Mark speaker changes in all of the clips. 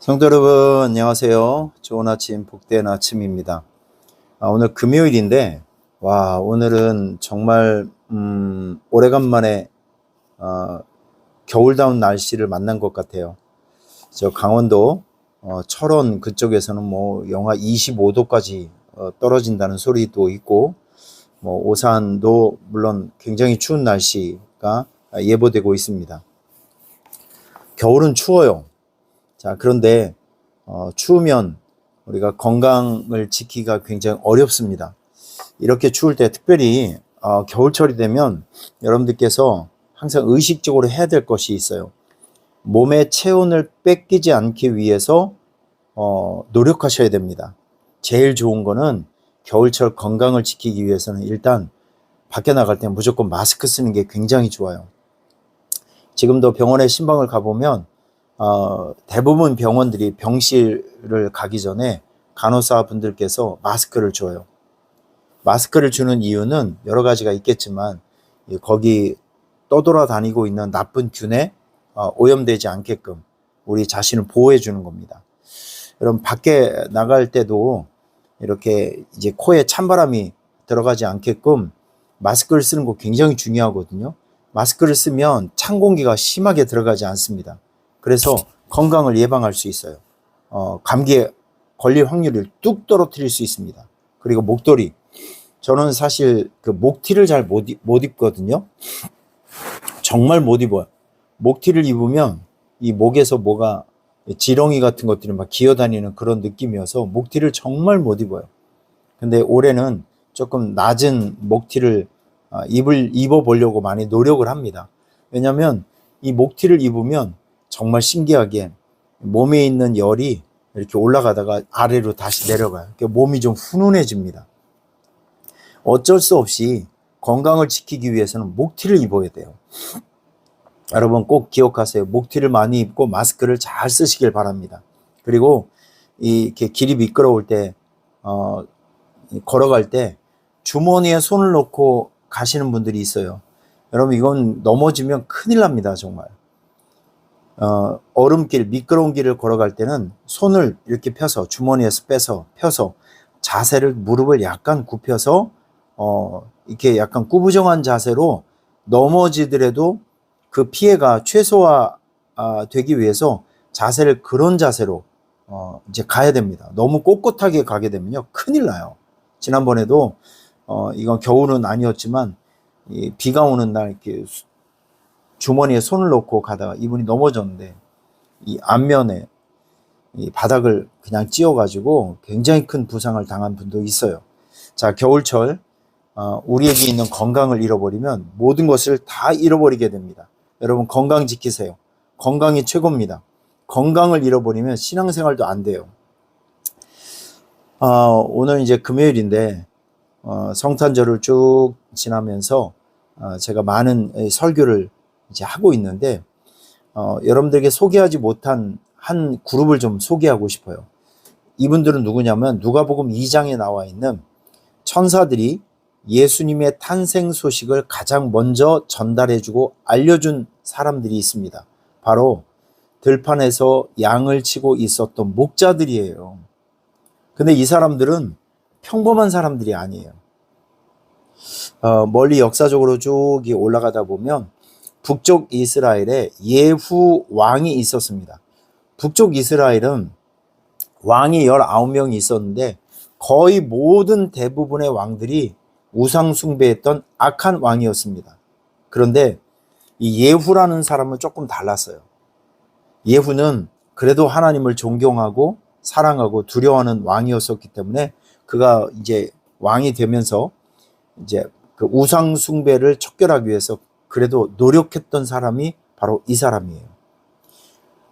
Speaker 1: 성도 여러분, 안녕하세요. 좋은 아침, 복된 아침입니다. 오늘 금요일인데, 오늘은 정말, 오래간만에, 겨울다운 날씨를 만난 것 같아요. 저 강원도, 철원 그쪽에서는 영하 25도까지 떨어진다는 소리도 있고, 오산도 물론 굉장히 추운 날씨가 예보되고 있습니다. 겨울은 추워요. 자, 그런데 추우면 우리가 건강을 지키기가 굉장히 어렵습니다. 이렇게 추울 때 특별히 겨울철이 되면 여러분들께서 항상 의식적으로 해야 될 것이 있어요. 몸의 체온을 뺏기지 않기 위해서 노력하셔야 됩니다. 제일 좋은 거는 겨울철 건강을 지키기 위해서는 일단 밖에 나갈 때 무조건 마스크 쓰는 게 굉장히 좋아요. 지금도 병원에 신방을 가보면 대부분 병원들이 병실을 가기 전에 간호사 분들께서 마스크를 줘요. 마스크를 주는 이유는 여러 가지가 있겠지만 거기 떠돌아다니고 있는 나쁜 균에 오염되지 않게끔 우리 자신을 보호해 주는 겁니다. 여러분 밖에 나갈 때도 이렇게 이제 코에 찬바람이 들어가지 않게끔 마스크를 쓰는 거 굉장히 중요하거든요. 마스크를 쓰면 찬 공기가 심하게 들어가지 않습니다. 그래서 건강을 예방할 수 있어요. 감기에 걸릴 확률을 뚝 떨어뜨릴 수 있습니다. 그리고 목도리. 저는 사실 그 목티를 잘 못 입거든요. 정말 못 입어요. 목티를 입으면 이 목에서 뭐가 지렁이 같은 것들이 막 기어다니는 그런 느낌이어서 목티를 정말 못 입어요. 근데 올해는 조금 낮은 목티를 입어보려고 많이 노력을 합니다. 왜냐하면 이 목티를 입으면 정말 신기하게 몸에 있는 열이 이렇게 올라가다가 아래로 다시 내려가요. 그러니까 몸이 좀 훈훈해집니다. 어쩔 수 없이 건강을 지키기 위해서는 목티를 입어야 돼요. 여러분 꼭 기억하세요. 목티를 많이 입고 마스크를 잘 쓰시길 바랍니다. 그리고 이렇게 길이 미끄러울 때 걸어갈 때 주머니에 손을 넣고 가시는 분들이 있어요. 여러분 이건 넘어지면 큰일 납니다. 정말. 얼음길, 미끄러운 길을 걸어갈 때는 손을 이렇게 펴서 주머니에서 펴서 자세를 무릎을 약간 굽혀서 이렇게 약간 구부정한 자세로 넘어지더라도 그 피해가 최소화 되기 위해서 자세를 그런 자세로 이제 가야 됩니다. 너무 꼿꼿하게 가게 되면요 큰일 나요. 지난번에도 이건 겨울은 아니었지만 비가 오는 날 이렇게 주머니에 손을 넣고 가다가 이분이 넘어졌는데 이 앞면에 이 바닥을 그냥 찧어가지고 굉장히 큰 부상을 당한 분도 있어요. 자, 겨울철 우리에게 있는 건강을 잃어버리면 모든 것을 다 잃어버리게 됩니다. 여러분 건강 지키세요. 건강이 최고입니다. 건강을 잃어버리면 신앙생활도 안 돼요. 오늘 이제 금요일인데 성탄절을 쭉 지나면서 제가 많은 설교를 이제 하고 있는데 여러분들에게 소개하지 못한 한 그룹을 좀 소개하고 싶어요. 이분들은 누구냐면 누가복음 2장에 나와 있는 천사들이 예수님의 탄생 소식을 가장 먼저 전달해주고 알려준 사람들이 있습니다. 바로 들판에서 양을 치고 있었던 목자들이에요. 근데 이 사람들은 평범한 사람들이 아니에요. 멀리 역사적으로 쭉 올라가다 보면 북쪽 이스라엘에 예후 왕이 있었습니다. 북쪽 이스라엘은 왕이 19명이 있었는데 거의 모든 대부분의 왕들이 우상 숭배했던 악한 왕이었습니다. 그런데 이 예후라는 사람은 조금 달랐어요. 예후는 그래도 하나님을 존경하고 사랑하고 두려워하는 왕이었었기 때문에 그가 이제 왕이 되면서 이제 그 우상 숭배를 척결하기 위해서 그래도 노력했던 사람이 바로 이 사람이에요.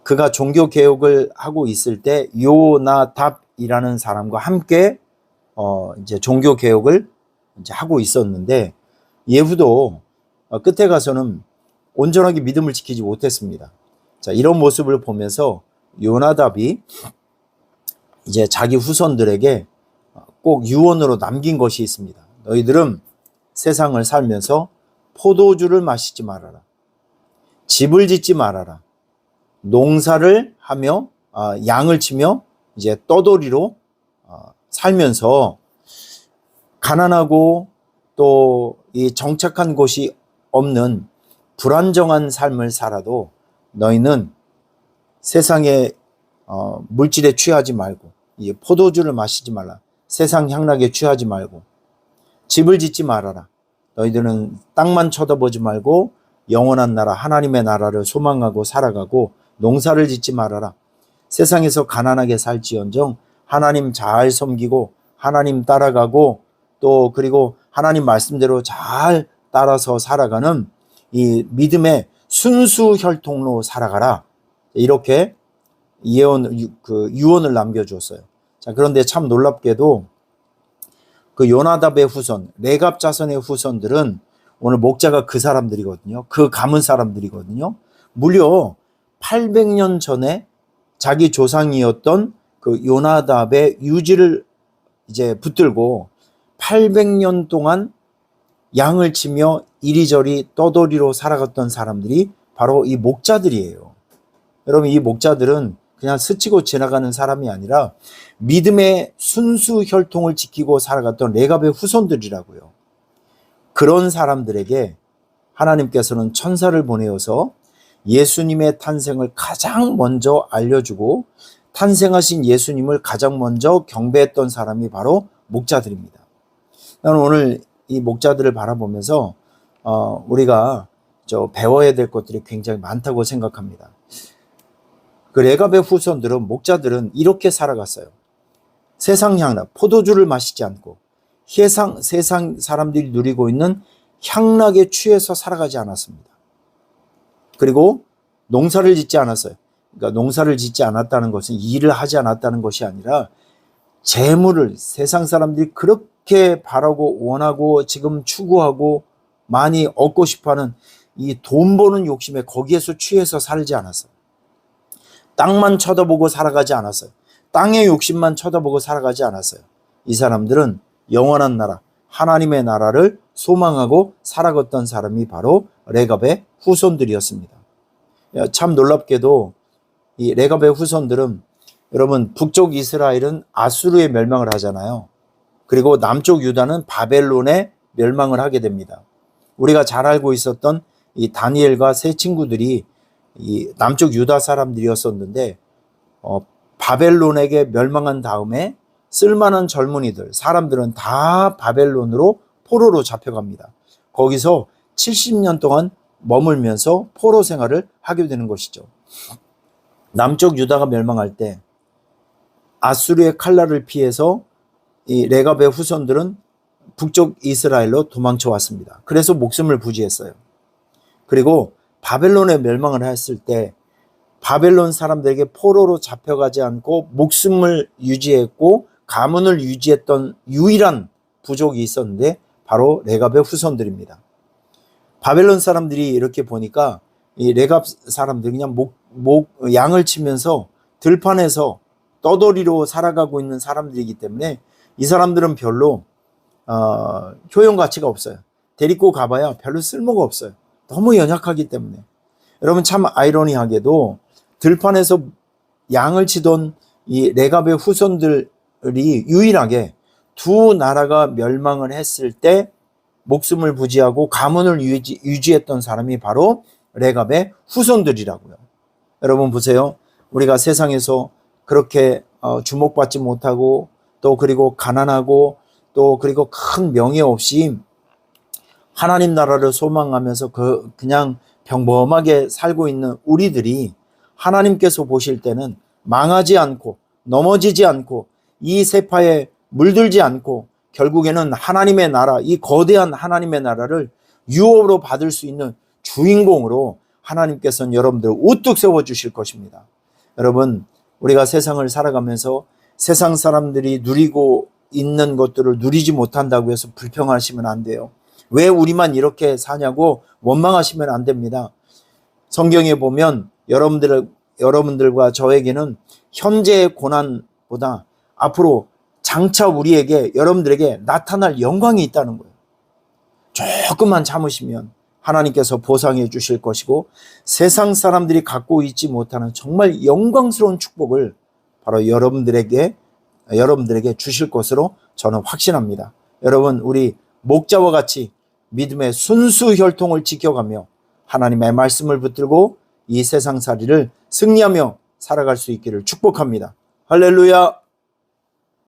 Speaker 1: 그가 종교 개혁을 하고 있을 때 요나답이라는 사람과 함께 이제 종교 개혁을 이제 하고 있었는데 예후도 끝에 가서는 온전하게 믿음을 지키지 못했습니다. 자, 이런 모습을 보면서 요나답이 이제 자기 후손들에게 꼭 유언으로 남긴 것이 있습니다. 너희들은 세상을 살면서 포도주를 마시지 말아라. 집을 짓지 말아라. 농사를 하며 양을 치며 이제 떠돌이로 살면서 가난하고 또 이 정착한 곳이 없는 불안정한 삶을 살아도 너희는 세상의 물질에 취하지 말고 이 포도주를 마시지 말라. 세상 향락에 취하지 말고 집을 짓지 말아라. 너희들은 땅만 쳐다보지 말고 영원한 나라 하나님의 나라를 소망하고 살아가고 농사를 짓지 말아라. 세상에서 가난하게 살지언정 하나님 잘 섬기고 하나님 따라가고 또 그리고 하나님 말씀대로 잘 따라서 살아가는 이 믿음의 순수 혈통로 살아가라. 이렇게 유언을 남겨주었어요. 자, 그런데 참 놀랍게도 그 요나답의 후손, 레갑 자손의 후손들은 오늘 목자가 그 사람들이거든요. 그 가문 사람들이거든요. 무려 800년 전에 자기 조상이었던 그 요나답의 유지를 이제 붙들고 800년 동안 양을 치며 이리저리 떠돌이로 살아갔던 사람들이 바로 이 목자들이에요. 여러분, 이 목자들은 그냥 스치고 지나가는 사람이 아니라 믿음의 순수 혈통을 지키고 살아갔던 레갑의 후손들이라고요. 그런 사람들에게 하나님께서는 천사를 보내어서 예수님의 탄생을 가장 먼저 알려주고 탄생하신 예수님을 가장 먼저 경배했던 사람이 바로 목자들입니다. 나는 오늘 이 목자들을 바라보면서 우리가 배워야 될 것들이 굉장히 많다고 생각합니다. 그 레갑의 후손들은 목자들은 이렇게 살아갔어요. 세상 향락, 포도주를 마시지 않고 세상 사람들이 누리고 있는 향락에 취해서 살아가지 않았습니다. 그리고 농사를 짓지 않았어요. 그러니까 농사를 짓지 않았다는 것은 일을 하지 않았다는 것이 아니라 재물을 세상 사람들이 그렇게 바라고 원하고 지금 추구하고 많이 얻고 싶어하는 이 돈 버는 욕심에 거기에서 취해서 살지 않았어요. 땅만 쳐다보고 살아가지 않았어요. 땅의 욕심만 쳐다보고 살아가지 않았어요. 이 사람들은 영원한 나라, 하나님의 나라를 소망하고 살아갔던 사람이 바로 레갑의 후손들이었습니다. 참 놀랍게도 이 레갑의 후손들은 여러분 북쪽 이스라엘은 아수르에 멸망을 하잖아요. 그리고 남쪽 유다는 바벨론에 멸망을 하게 됩니다. 우리가 잘 알고 있었던 이 다니엘과 세 친구들이 이 남쪽 유다 사람들이었었는데 바벨론에게 멸망한 다음에 쓸만한 젊은이들, 사람들은 다 바벨론으로 포로로 잡혀갑니다. 거기서 70년 동안 머물면서 포로 생활을 하게 되는 것이죠. 남쪽 유다가 멸망할 때 아수르의 칼날을 피해서 이 레갑의 후손들은 북쪽 이스라엘로 도망쳐 왔습니다. 그래서 목숨을 부지했어요. 그리고 바벨론에 멸망을 했을 때 바벨론 사람들에게 포로로 잡혀가지 않고 목숨을 유지했고 가문을 유지했던 유일한 부족이 있었는데 바로 레갑의 후손들입니다. 바벨론 사람들이 이렇게 보니까 이 레갑 사람들이 그냥 양을 치면서 들판에서 떠돌이로 살아가고 있는 사람들이기 때문에 이 사람들은 별로 효용 가치가 없어요. 데리고 가봐야 별로 쓸모가 없어요. 너무 연약하기 때문에. 여러분 참 아이러니하게도 들판에서 양을 치던 이 레갑의 후손들이 유일하게 두 나라가 멸망을 했을 때 목숨을 부지하고 가문을 유지했던 사람이 바로 레갑의 후손들이라고요. 여러분 보세요. 우리가 세상에서 그렇게 주목받지 못하고 또 그리고 가난하고 또 그리고 큰 명예 없이 하나님 나라를 소망하면서 그냥 평범하게 살고 있는 우리들이 하나님께서 보실 때는 망하지 않고 넘어지지 않고 이 세파에 물들지 않고 결국에는 하나님의 나라, 이 거대한 하나님의 나라를 유업으로 받을 수 있는 주인공으로 하나님께서는 여러분들을 우뚝 세워주실 것입니다. 여러분, 우리가 세상을 살아가면서 세상 사람들이 누리고 있는 것들을 누리지 못한다고 해서 불평하시면 안 돼요. 왜 우리만 이렇게 사냐고 원망하시면 안 됩니다. 성경에 보면 여러분들과 저에게는 현재의 고난보다 앞으로 장차 우리에게 여러분들에게 나타날 영광이 있다는 거예요. 조금만 참으시면 하나님께서 보상해 주실 것이고 세상 사람들이 갖고 있지 못하는 정말 영광스러운 축복을 바로 여러분들에게 주실 것으로 저는 확신합니다. 여러분, 우리 목자와 같이 믿음의 순수 혈통을 지켜가며 하나님의 말씀을 붙들고 이 세상살이를 승리하며 살아갈 수 있기를 축복합니다. 할렐루야.